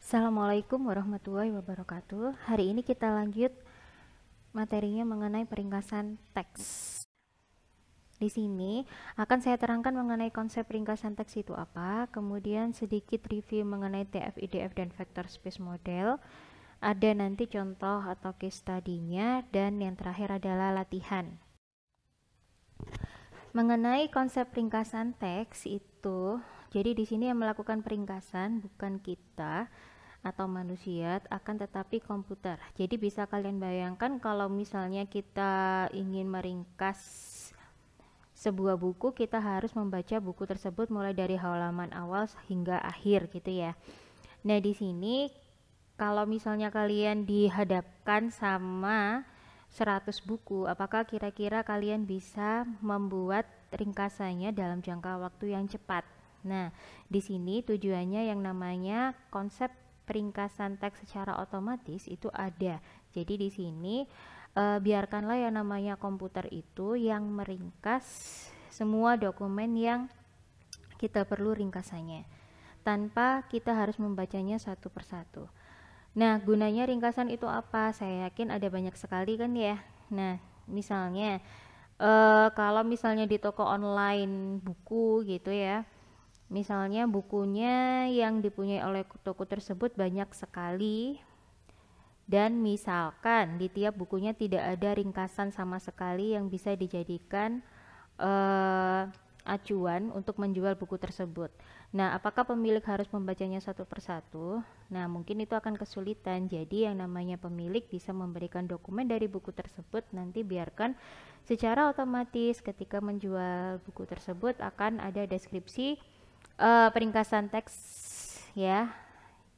Assalamualaikum warahmatullahi wabarakatuh. Hari ini kita lanjut materinya mengenai peringkasan teks. Di sini akan saya terangkan mengenai konsep peringkasan teks itu apa, kemudian sedikit review mengenai TF, IDF, dan vector space model. Ada nanti contoh atau case study-nya, dan yang terakhir adalah latihan. Mengenai konsep peringkasan teks itu, jadi di sini yang melakukan peringkasan bukan kita atau manusia, akan tetapi komputer. Jadi bisa kalian bayangkan kalau misalnya kita ingin meringkas sebuah buku, kita harus membaca buku tersebut mulai dari halaman awal hingga akhir gitu ya. Nah, di sini kalau misalnya kalian dihadapkan sama 100 buku, apakah kira-kira kalian bisa membuat ringkasannya dalam jangka waktu yang cepat? Nah, di sini tujuannya yang namanya konsep peringkasan teks secara otomatis itu ada. Jadi di sini biarkanlah yang namanya komputer itu yang meringkas semua dokumen yang kita perlu ringkasannya, tanpa kita harus membacanya satu persatu. Nah, gunanya ringkasan itu apa? Saya yakin ada banyak sekali kan ya. Nah, misalnya kalau misalnya di toko online buku gitu ya, misalnya bukunya yang dipunyai oleh toko tersebut banyak sekali, dan misalkan di tiap bukunya tidak ada ringkasan sama sekali yang bisa dijadikan acuan untuk menjual buku tersebut. Nah, apakah pemilik harus membacanya satu persatu? Nah, mungkin itu akan kesulitan. Jadi yang namanya pemilik bisa memberikan dokumen dari buku tersebut, nanti biarkan secara otomatis ketika menjual buku tersebut akan ada deskripsi peringkasan teks ya,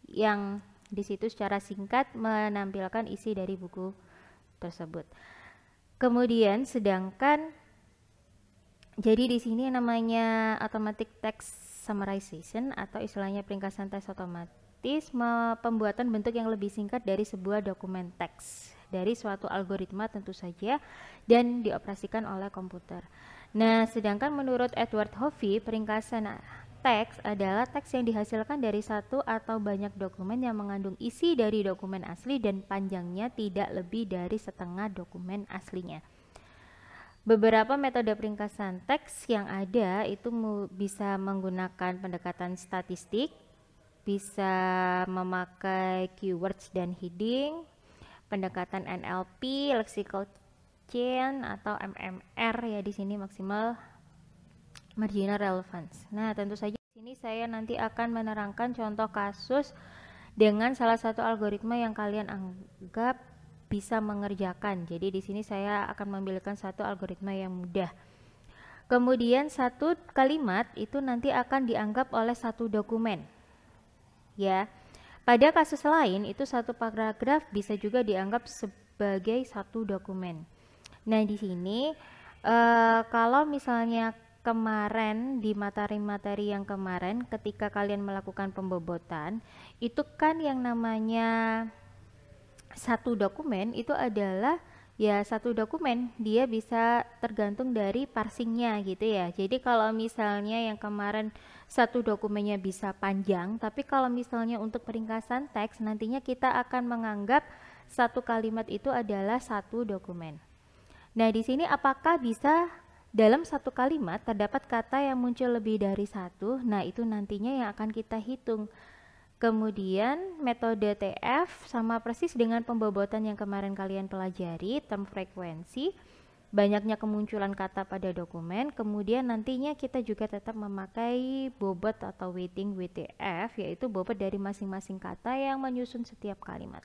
yang di situ secara singkat menampilkan isi dari buku tersebut. Kemudian sedangkan jadi di sini namanya automatic text summarization atau istilahnya peringkasan teks otomatis, pembuatan bentuk yang lebih singkat dari sebuah dokumen teks dari suatu algoritma tentu saja dan dioperasikan oleh komputer. Nah, sedangkan menurut Edward Hovey, peringkasan teks adalah teks yang dihasilkan dari satu atau banyak dokumen yang mengandung isi dari dokumen asli dan panjangnya tidak lebih dari setengah dokumen aslinya. Beberapa metode peringkasan teks yang ada itu bisa menggunakan pendekatan statistik, bisa memakai keywords dan heading, pendekatan NLP, lexical chain atau MMR ya, di sini maksimal marginal relevance. Nah, tentu saja di sini saya nanti akan menerangkan contoh kasus dengan salah satu algoritma yang kalian anggap bisa mengerjakan. Jadi di sini saya akan memilihkan satu algoritma yang mudah. Kemudian satu kalimat itu nanti akan dianggap oleh satu dokumen. Ya. Pada kasus lain itu satu paragraf bisa juga dianggap sebagai satu dokumen. Nah, di sini kalau misalnya kemarin di materi-materi yang kemarin ketika kalian melakukan pembobotan, itu kan yang namanya satu dokumen itu adalah ya satu dokumen, dia bisa tergantung dari parsingnya gitu ya. Jadi kalau misalnya yang kemarin satu dokumennya bisa panjang, tapi kalau misalnya untuk peringkasan teks nantinya kita akan menganggap satu kalimat itu adalah satu dokumen. Nah, di sini apakah bisa dalam satu kalimat terdapat kata yang muncul lebih dari satu? Nah, itu nantinya yang akan kita hitung. Kemudian metode TF sama persis dengan pembobotan yang kemarin kalian pelajari, term frekuensi, banyaknya kemunculan kata pada dokumen. Kemudian nantinya kita juga tetap memakai bobot atau weighting WTF, yaitu bobot dari masing-masing kata yang menyusun setiap kalimat.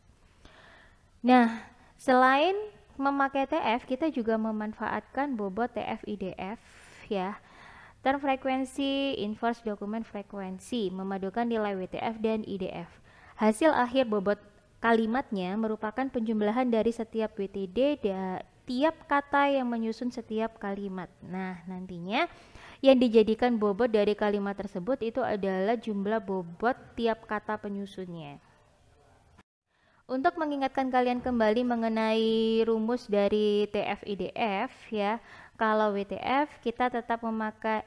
Nah, selain memakai TF, kita juga memanfaatkan bobot TF IDF ya. Term frekuensi, inverse dokumen frekuensi, memadukan nilai WTF dan IDF. Hasil akhir bobot kalimatnya merupakan penjumlahan dari setiap WTD tiap kata yang menyusun setiap kalimat. Nah, nantinya yang dijadikan bobot dari kalimat tersebut itu adalah jumlah bobot tiap kata penyusunnya. Untuk mengingatkan kalian kembali mengenai rumus dari TF IDF ya, kalau WTF kita tetap memakai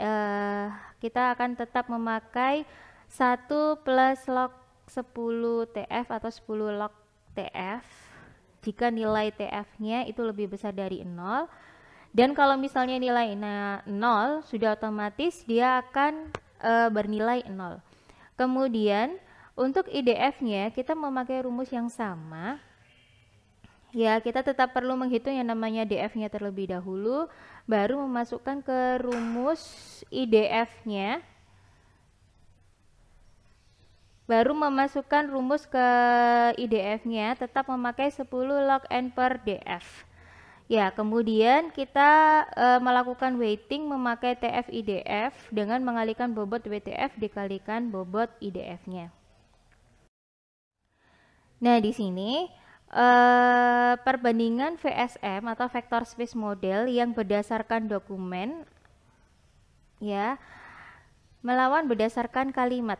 kita akan tetap memakai 1 plus log 10 TF atau 10 log TF jika nilai TF-nya itu lebih besar dari 0. Dan kalau misalnya nilainya 0, sudah otomatis dia akan bernilai 0. Kemudian untuk IDF-nya kita memakai rumus yang sama. Ya, kita tetap perlu menghitung yang namanya DF-nya terlebih dahulu, baru memasukkan ke rumus IDF-nya. Baru memasukkan rumus ke IDF-nya, tetap memakai 10 log N per DF. Ya, kemudian kita melakukan weighting memakai TF IDF dengan mengalihkan bobot WTF dikalikan bobot IDF-nya. Nah, di sini perbandingan VSM atau vector space model yang berdasarkan dokumen ya melawan berdasarkan kalimat.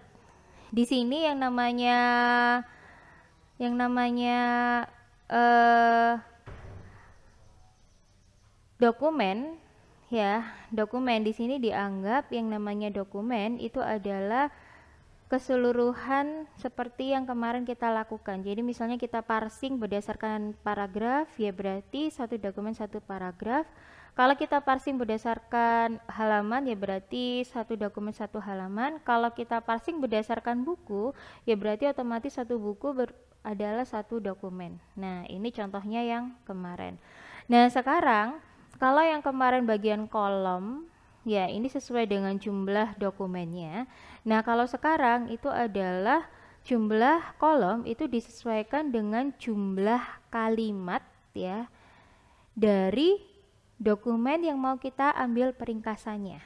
Di sini yang namanya dokumen ya, dokumen di sini dianggap yang namanya dokumen itu adalah keseluruhan seperti yang kemarin kita lakukan. Jadi misalnya kita parsing berdasarkan paragraf, ya berarti satu dokumen satu paragraf. Kalau kita parsing berdasarkan halaman, ya berarti satu dokumen satu halaman. Kalau kita parsing berdasarkan buku, ya berarti otomatis satu buku adalah satu dokumen. Nah, ini contohnya yang kemarin. Nah, sekarang kalau yang kemarin bagian kolom, ya ini sesuai dengan jumlah dokumennya. Nah, kalau sekarang itu adalah jumlah kolom itu disesuaikan dengan jumlah kalimat ya dari dokumen yang mau kita ambil peringkasannya.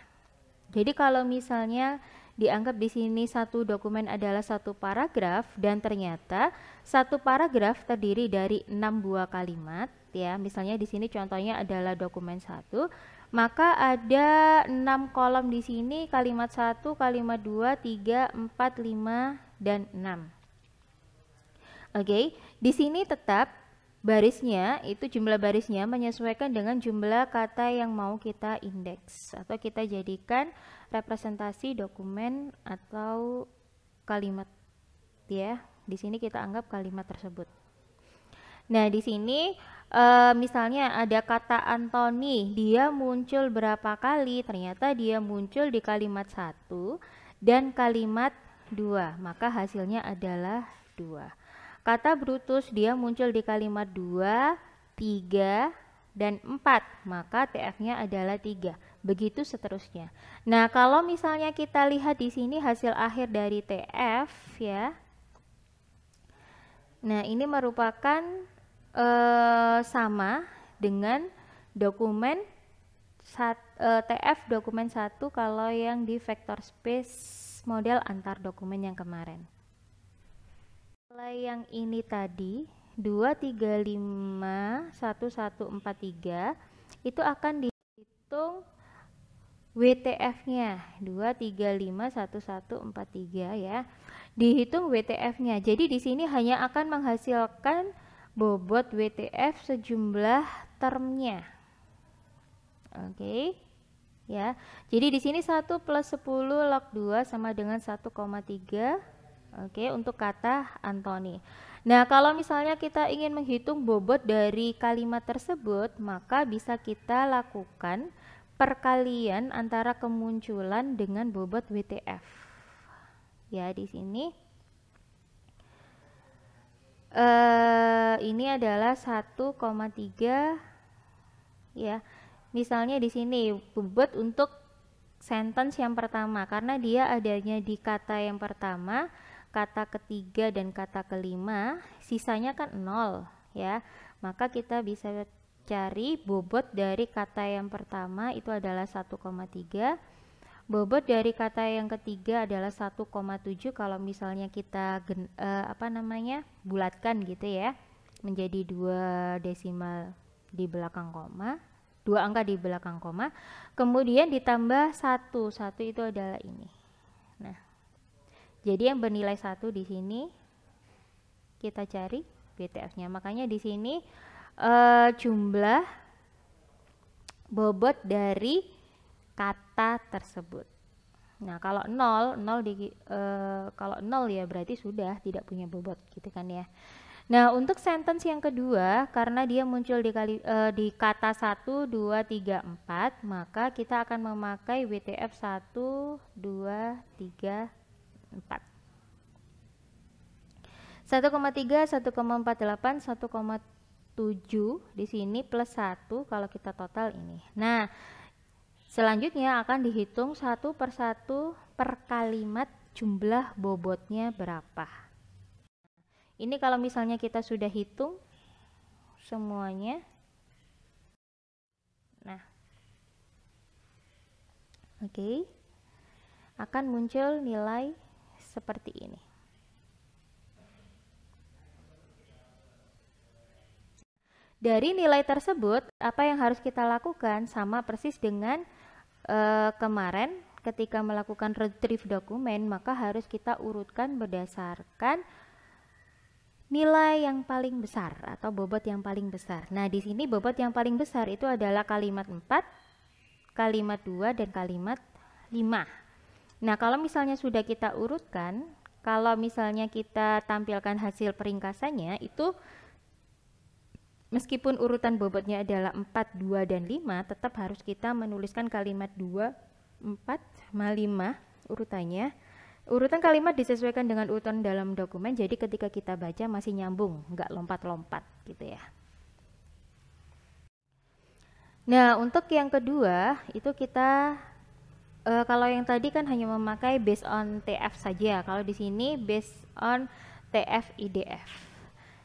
Jadi kalau misalnya dianggap di sini satu dokumen adalah satu paragraf dan ternyata satu paragraf terdiri dari 6 buah kalimat ya. Misalnya di sini contohnya adalah dokumen 1, maka ada 6 kolom di sini, kalimat 1, kalimat 2, 3, 4, 5 dan 6. Oke, di sini tetap barisnya itu jumlah barisnya menyesuaikan dengan jumlah kata yang mau kita indeks atau kita jadikan representasi dokumen atau kalimat ya. Di sini kita anggap kalimat tersebut. Nah, di sini misalnya ada kata Anthony, dia muncul berapa kali? Ternyata dia muncul di kalimat 1 dan kalimat 2, maka hasilnya adalah 2. Kata Brutus, dia muncul di kalimat 2, 3, dan 4, maka TF-nya adalah 3. Begitu seterusnya. Nah, kalau misalnya kita lihat di sini hasil akhir dari TF ya. Nah, ini merupakan sama dengan dokumen TF dokumen 1 kalau yang di vector space model antar dokumen yang kemarin. Kalau yang ini tadi 2, 3, 5, 1, 1, 4, 3 itu akan dihitung WTF-nya 2, 3, 5, 1, 1, 4, 3 ya. Dihitung WTF-nya. Jadi di sini hanya akan menghasilkan bobot WTF sejumlah termnya. Oke. Ya. Jadi di sini 1 plus 10 log 2 sama dengan 1,3. Oke, untuk kata Anthony. Nah, kalau misalnya kita ingin menghitung bobot dari kalimat tersebut, maka bisa kita lakukan perkalian antara kemunculan dengan bobot WTF. Ya, di sini ini adalah 1,3 ya. Misalnya di sini bobot untuk sentence yang pertama karena dia adanya di kata yang pertama, kata ketiga dan kata kelima, sisanya kan 0 ya. Maka kita bisa cari bobot dari kata yang pertama itu adalah 1,3. Bobot dari kata yang ketiga adalah 1,7 kalau misalnya kita bulatkan gitu ya menjadi 2 desimal di belakang koma, 2 angka di belakang koma, kemudian ditambah 1 itu adalah ini. Nah, jadi yang bernilai 1 di sini kita cari WTF-nya. Makanya di sini jumlah bobot dari kata tersebut. Nah, kalau kalau 0 ya berarti sudah tidak punya bobot gitu kan ya. Nah, untuk sentence yang kedua, karena dia muncul di kata 1, 2, 3, 4, maka kita akan memakai WTF 1, 2, 3, 4. 1,3, 1,48, 1,7 di sini plus 1 kalau kita total ini. Nah, selanjutnya akan dihitung satu per kalimat jumlah bobotnya berapa. Ini kalau misalnya kita sudah hitung semuanya. Nah, oke. Akan muncul nilai seperti ini. Dari nilai tersebut, apa yang harus kita lakukan sama persis dengan kemarin ketika melakukan retrieve dokumen, maka harus kita urutkan berdasarkan nilai yang paling besar atau bobot yang paling besar. Nah, di sini bobot yang paling besar itu adalah kalimat 4, kalimat 2, dan kalimat 5. Nah, kalau misalnya sudah kita urutkan, kalau misalnya kita tampilkan hasil peringkasannya, itu meskipun urutan bobotnya adalah 4, 2, dan 5, tetap harus kita menuliskan kalimat 2, 4, sama 5 urutannya. Urutan kalimat disesuaikan dengan urutan dalam dokumen, jadi ketika kita baca masih nyambung, nggak lompat-lompat gitu ya. Nah, untuk yang kedua, itu kita kalau yang tadi kan hanya memakai based on TF saja, kalau di sini based on TF IDF.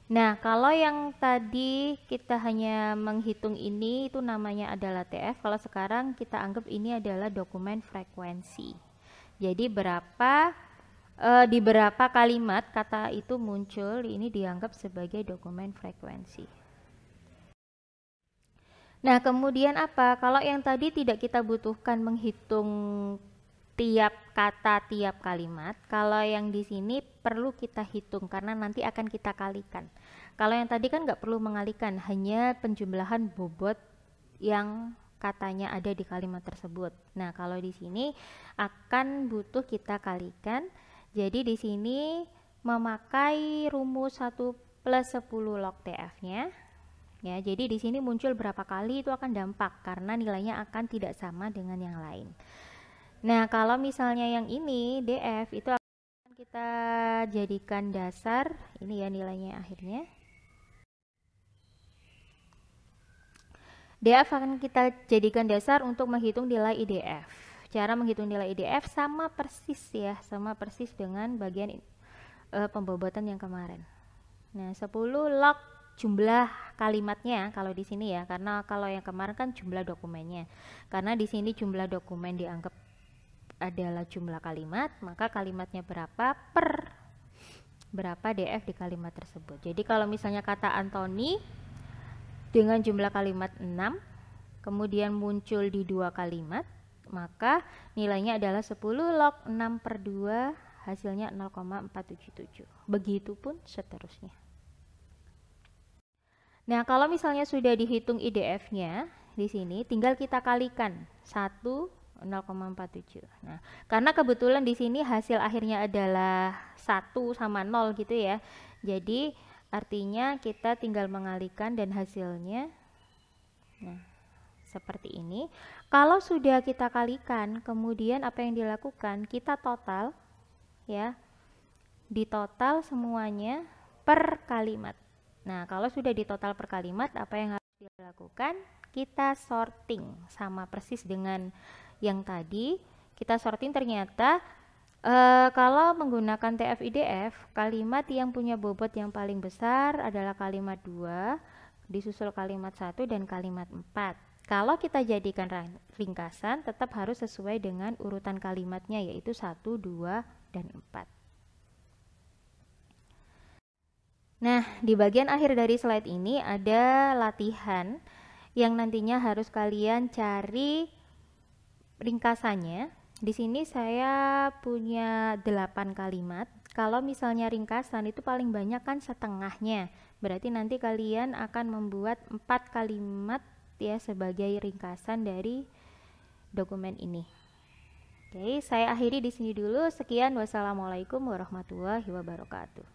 Nah, kalau yang tadi kita hanya menghitung ini itu namanya adalah TF. Kalau sekarang kita anggap ini adalah dokumen frekuensi. Jadi di berapa kalimat kata itu muncul, ini dianggap sebagai dokumen frekuensi. Nah, kemudian apa? Kalau yang tadi tidak kita butuhkan menghitung tiap kata, tiap kalimat. Kalau yang di sini perlu kita hitung karena nanti akan kita kalikan. Kalau yang tadi kan nggak perlu mengalikan, hanya penjumlahan bobot yang katanya ada di kalimat tersebut. Nah, kalau di sini akan butuh kita kalikan. Jadi di sini memakai rumus 1 plus 10 log TF-nya. Ya, jadi di sini muncul berapa kali itu akan dampak karena nilainya akan tidak sama dengan yang lain. Nah, kalau misalnya yang ini DF itu akan kita jadikan dasar, ini ya nilainya akhirnya. DF akan kita jadikan dasar untuk menghitung nilai IDF. Cara menghitung nilai IDF sama persis ya, sama persis dengan bagian pembobotan yang kemarin. Nah, 10 log jumlah kalimatnya kalau di sini ya, karena kalau yang kemarin kan jumlah dokumennya. Karena di sini jumlah dokumen dianggap adalah jumlah kalimat, maka kalimatnya berapa per berapa DF di kalimat tersebut. Jadi kalau misalnya kata Anthony dengan jumlah kalimat 6 kemudian muncul di 2 kalimat, maka nilainya adalah 10 log 6 per 2, hasilnya 0,477. Begitupun seterusnya. Nah, kalau misalnya sudah dihitung IDF-nya di sini, tinggal kita kalikan 1 0,47. Nah, karena kebetulan di sini hasil akhirnya adalah 1 sama 0 gitu ya. Jadi artinya kita tinggal mengalikan dan hasilnya nah seperti ini. Kalau sudah kita kalikan, kemudian apa yang dilakukan? Kita total ya. Ditotal semuanya per kalimat. Nah, kalau sudah ditotal per kalimat, apa yang harus dilakukan? Kita sorting sama persis dengan yang tadi. Kita sorting ternyata kalau menggunakan TF-IDF, kalimat yang punya bobot yang paling besar adalah kalimat 2, disusul kalimat 1 dan kalimat 4. Kalau kita jadikan ringkasan, tetap harus sesuai dengan urutan kalimatnya, yaitu 1, 2, dan 4. Nah, di bagian akhir dari slide ini ada latihan yang nantinya harus kalian cari ringkasannya. Di sini saya punya 8 kalimat. Kalau misalnya ringkasan itu paling banyak kan setengahnya. Berarti nanti kalian akan membuat 4 kalimat ya sebagai ringkasan dari dokumen ini. Oke, saya akhiri di sini dulu. Sekian, wassalamualaikum warahmatullahi wabarakatuh.